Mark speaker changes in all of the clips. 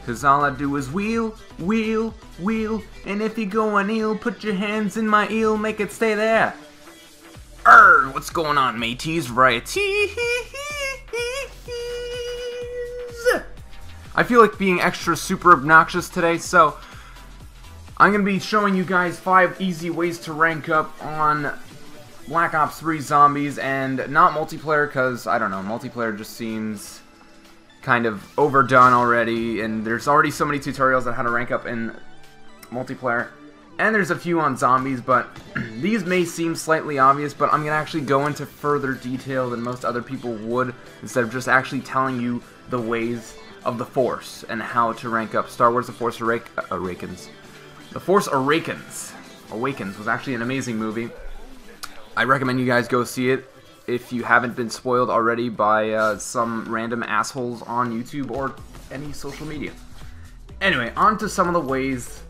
Speaker 1: Cause all I do is wheel, wheel, wheel. And if you go on eel, put your hands in my eel, make it stay there. What's going on, mateys? Varieties. I feel like being extra super obnoxious today, so I'm gonna be showing you guys 5 easy ways to rank up on Black Ops 3 Zombies, and not multiplayer, because, I don't know, multiplayer just seems kind of overdone already, and there's already so many tutorials on how to rank up in multiplayer, and there's a few on zombies, but these may seem slightly obvious, but I'm going to actually go into further detail than most other people would, instead of just actually telling you the ways of the Force, and how to rank up. Star Wars The Force Awakens. The Force Awakens was actually an amazing movie. I recommend you guys go see it if you haven't been spoiled already by some random assholes on YouTube or any social media. Anyway, on to some of the ways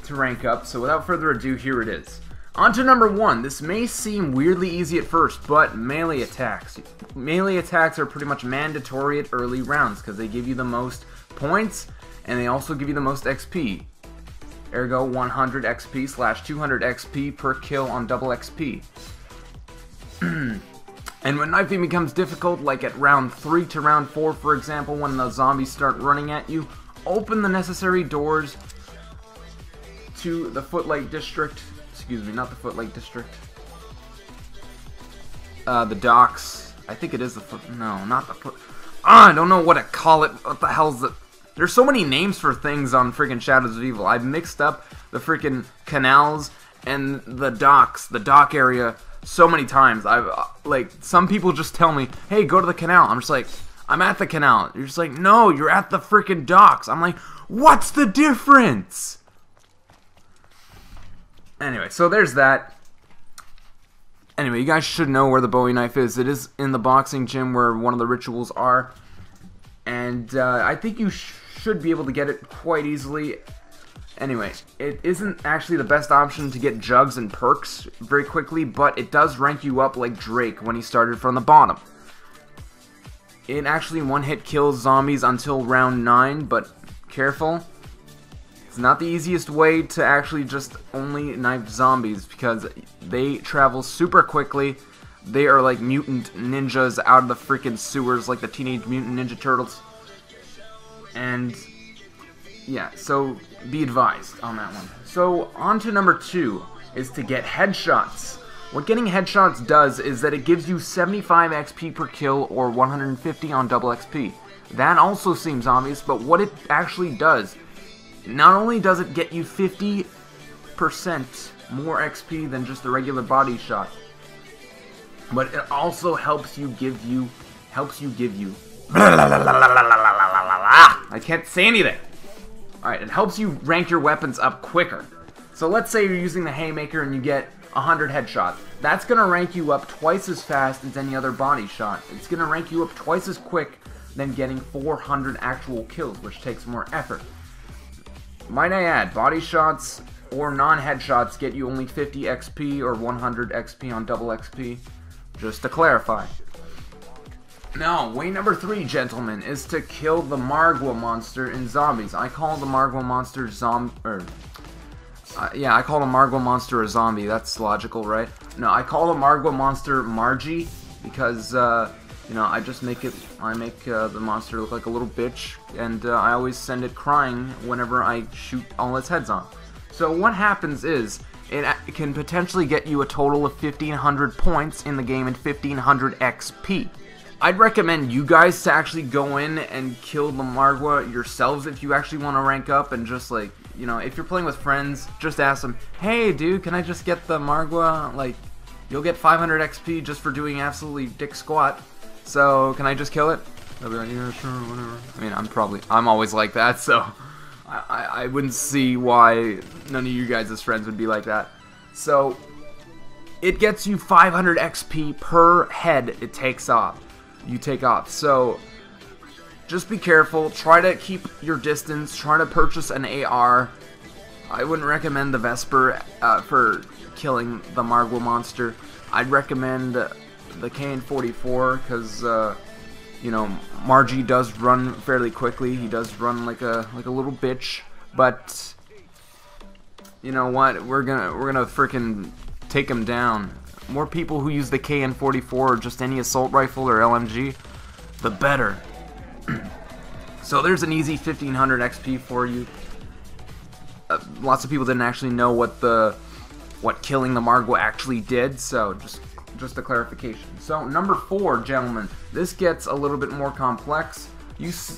Speaker 1: to rank up, so without further ado, here it is. On to number 1. This may seem weirdly easy at first, but melee attacks. Melee attacks are pretty much mandatory at early rounds, because they give you the most points, and they also give you the most XP. Ergo 100 XP / 200 XP per kill on double XP. And when knifing becomes difficult, like at round 3 to round 4, for example, when the zombies start running at you, open the necessary doors to the Footlight District. Excuse me, not the Footlight District. The docks. I think it is the foot. No, not the foot. I don't know what to call it. What the hell's it? There's so many names for things on freaking Shadows of Evil. I've mixed up the freaking canals and the docks, the dock area, so many times. Like, some people just tell me, hey, go to the canal. I'm just like, I'm at the canal. You're just like, no, you're at the freaking docks. I'm like, what's the difference? Anyway, so there's that. Anyway, you guys should know where the Bowie knife is. It is in the boxing gym where one of the rituals are. And I think you should be able to get it quite easily. Anyway, it isn't actually the best option to get jugs and perks very quickly, but it does rank you up like Drake when he started from the bottom. It actually one-hit kills zombies until round 9, but careful. It's not the easiest way to actually just only knife zombies, because they travel super quickly. They are like mutant ninjas out of the freaking sewers, like the Teenage Mutant Ninja Turtles. And yeah, so be advised on that one. So on to number 2 is to get headshots. What getting headshots does is that it gives you 75 XP per kill or 150 on double XP. That also seems obvious, but what it actually does, not only does it get you 50% more XP than just a regular body shot, but it also helps you give you I can't say anything. Alright, it helps you rank your weapons up quicker. So let's say you're using the Haymaker and you get 100 headshots. That's going to rank you up twice as fast as any other body shot. It's going to rank you up twice as quick than getting 400 actual kills, which takes more effort. Might I add, body shots or non-headshots get you only 50 XP or 100 XP on double XP. Just to clarify. Now, way number 3, gentlemen, is to kill the Margwa monster in zombies. I call the Margwa monster I call the Margwa monster a zombie. That's logical, right? No, I call the Margwa monster Margie because, you know, I make the monster look like a little bitch, and I always send it crying whenever I shoot all its heads on. So what happens is, it can potentially get you a total of 1,500 points in the game and 1,500 XP. I'd recommend you guys to actually go in and kill the Margwa yourselves if you actually want to rank up, and just like, you know, if you're playing with friends, just ask them, hey dude, can I just get the Margwa? Like, you'll get 500 XP just for doing absolutely dick squat, so can I just kill it? They'll be like, yeah, sure, whatever. I mean, I'm always like that, so I wouldn't see why none of you guys as friends would be like that. So, it gets you 500 XP per head it takes off. You take off. So, just be careful. Try to keep your distance. Try to purchase an AR. I wouldn't recommend the Vesper for killing the Margwa monster. I'd recommend the KN-44 because, You know, Margie does run fairly quickly. He does run like a little bitch, but you know what? We're gonna freaking take him down. More people who use the KN-44 or just any assault rifle or LMG, the better. So there's an easy 1500 XP for you. Lots of people didn't actually know what killing the Margwa actually did, so just a clarification. So number 4, gentlemen, this gets a little bit more complex.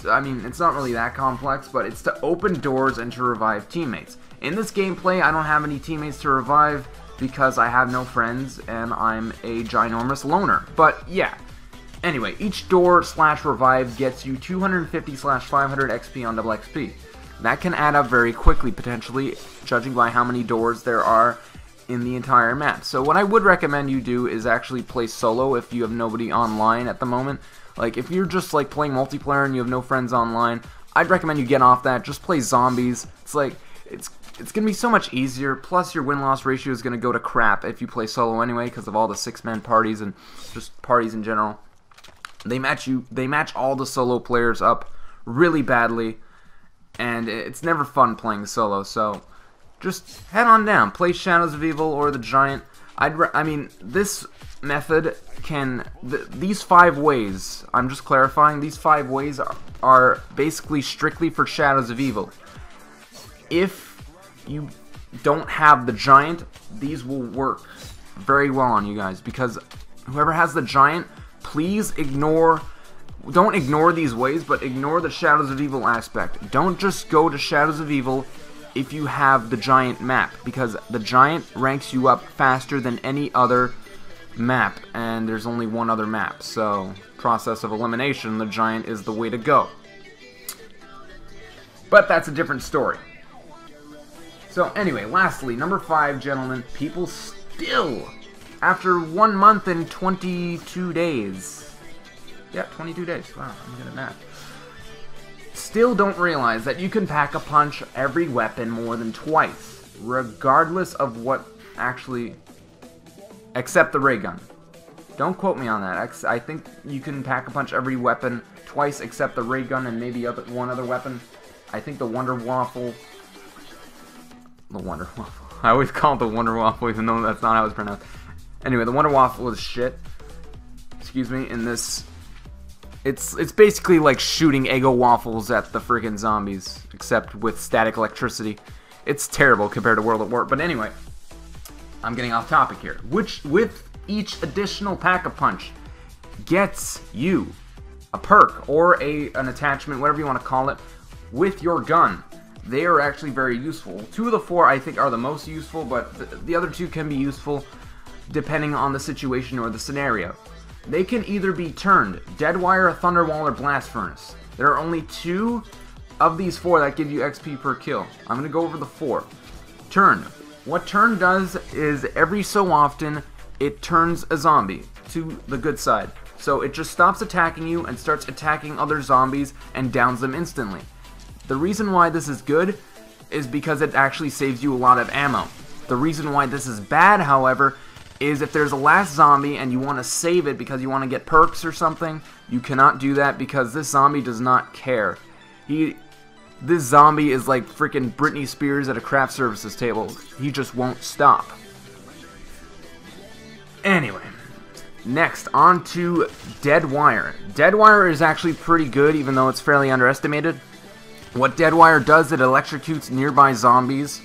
Speaker 1: I mean, it's not really that complex, but it's to open doors and to revive teammates. In this gameplay, I don't have any teammates to revive because I have no friends and I'm a ginormous loner. But yeah. Anyway, each door / revive gets you 250 / 500 XP on double XP. That can add up very quickly, potentially, judging by how many doors there are in the entire map. So what I would recommend you do is actually play solo if you have nobody online at the moment. Like, if you're just like playing multiplayer and you have no friends online, I'd recommend you get off that, just play zombies. It's like, it's gonna be so much easier, plus your win-loss ratio is gonna go to crap if you play solo anyway, because of all the 6-man parties and just parties in general. They match all the solo players up really badly, and it's never fun playing solo, so just head on down, play Shadows of Evil or the Giant. I mean, this method can, these 5 ways, I'm just clarifying, these 5 ways are basically strictly for Shadows of Evil. If you don't have the Giant, these will work very well on you guys, because whoever has the Giant, please don't ignore these ways, but ignore the Shadows of Evil aspect. Don't just go to Shadows of Evil if you have the Giant map, because the Giant ranks you up faster than any other map, and there's only one other map, so process of elimination, the Giant is the way to go. But that's a different story. So anyway, lastly, number 5, gentlemen, people still, after 1 month and 22 days, yeah, 22 days, wow, I'm good at math, still don't realize that you can pack a punch every weapon more than twice, regardless of what actually, except the ray gun. Don't quote me on that. I think you can pack a punch every weapon twice except the ray gun and maybe one other weapon. I think the Wonder Waffle. I always call it the Wonder Waffle even though that's not how it's pronounced. Anyway, the Wonder Waffle is shit. Excuse me, in this. It's basically like shooting Eggo waffles at the friggin' zombies, except with static electricity. It's terrible compared to World at War. But anyway, I'm getting off topic here. Which, with each additional pack-a-punch, gets you a perk or an attachment, whatever you want to call it, with your gun. They are actually very useful. 2 of the 4 I think are the most useful, but the other 2 can be useful depending on the situation or the scenario. They can either be turned, Deadwire, Thunderwall, or Blast Furnace. There are only 2 of these 4 that give you XP per kill. I'm going to go over the 4. Turn. What turn does is every so often it turns a zombie to the good side. So it just stops attacking you and starts attacking other zombies and downs them instantly. The reason why this is good is because it actually saves you a lot of ammo. The reason why this is bad, however, is if there's a last zombie and you want to save it because you want to get perks or something, you cannot do that because this zombie does not care. This zombie is like freaking Britney Spears at a craft services table. He just won't stop. Anyway, next, on to Deadwire. Deadwire is actually pretty good even though it's fairly underestimated. What Deadwire does, it electrocutes nearby zombies.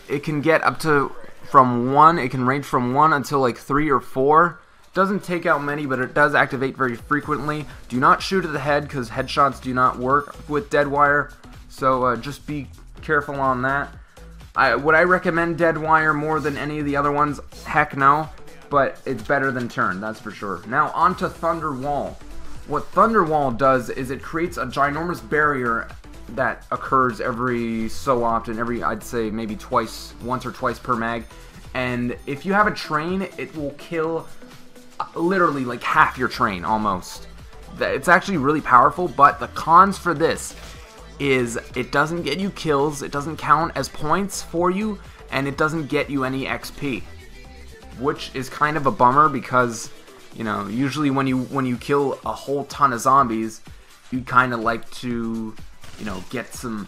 Speaker 1: It can get up to it can range from 1 until like 3 or 4. Doesn't take out many, but it does activate very frequently. Do not shoot at the head because headshots do not work with Deadwire, so just be careful on that. Would I recommend Deadwire more than any of the other ones? Heck no, but it's better than Turn, that's for sure. Now on to Thunderwall. What Thunderwall does is it creates a ginormous barrier that occurs every so often, I'd say maybe once or twice per mag, and if you have a train, it will kill literally like half your train almost. It's actually really powerful, but the cons for this is it doesn't get you kills, it doesn't count as points for you, and it doesn't get you any XP, which is kind of a bummer because You know, usually when you kill a whole ton of zombies, you kind of like to, you know, get some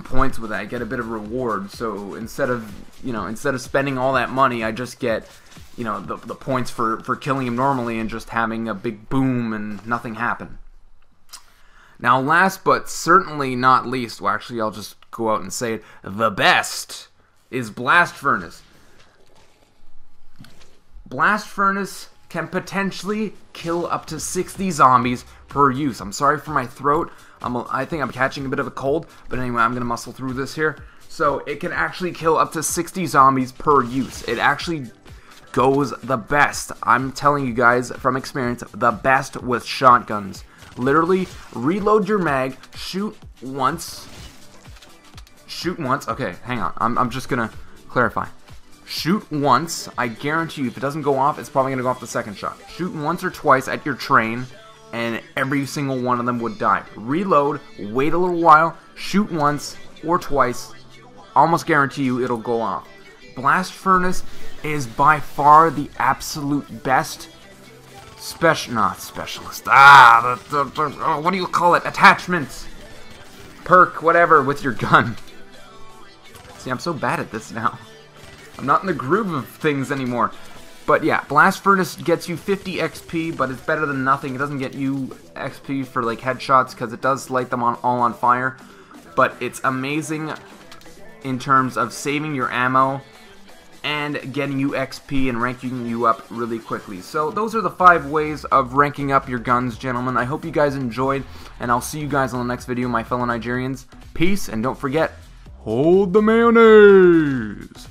Speaker 1: points with that, get a bit of reward. So instead of spending all that money, I just get, you know, the points for killing him normally and just having a big boom and nothing happen. Now, last but certainly not least, well, actually, I'll just go out and say it, the best is Blast Furnace. Blast Furnace can potentially kill up to 60 zombies per use. I'm sorry for my throat. I think I'm catching a bit of a cold, but anyway, I'm going to muscle through this here. So it can actually kill up to 60 zombies per use. It actually goes the best. I'm telling you guys from experience, the best with shotguns. Literally, reload your mag, shoot once. Okay, hang on. I'm just going to clarify. Shoot once. I guarantee you, if it doesn't go off, it's probably going to go off the second shot. Shoot once or twice at your train, and every single one of them would die. Reload, wait a little while, shoot once or twice, almost guarantee you it'll go off. Blast Furnace is by far the absolute best specialist. What do you call it? Attachment, perk, whatever, with your gun. See, I'm so bad at this now. I'm not in the groove of things anymore. But yeah, Blast Furnace gets you 50 XP, but it's better than nothing. It doesn't get you XP for like headshots because it does light them all on fire. But it's amazing in terms of saving your ammo and getting you XP and ranking you up really quickly. So those are the 5 ways of ranking up your guns, gentlemen. I hope you guys enjoyed, and I'll see you guys on the next video, my fellow Nigerians. Peace, and don't forget, hold the mayonnaise!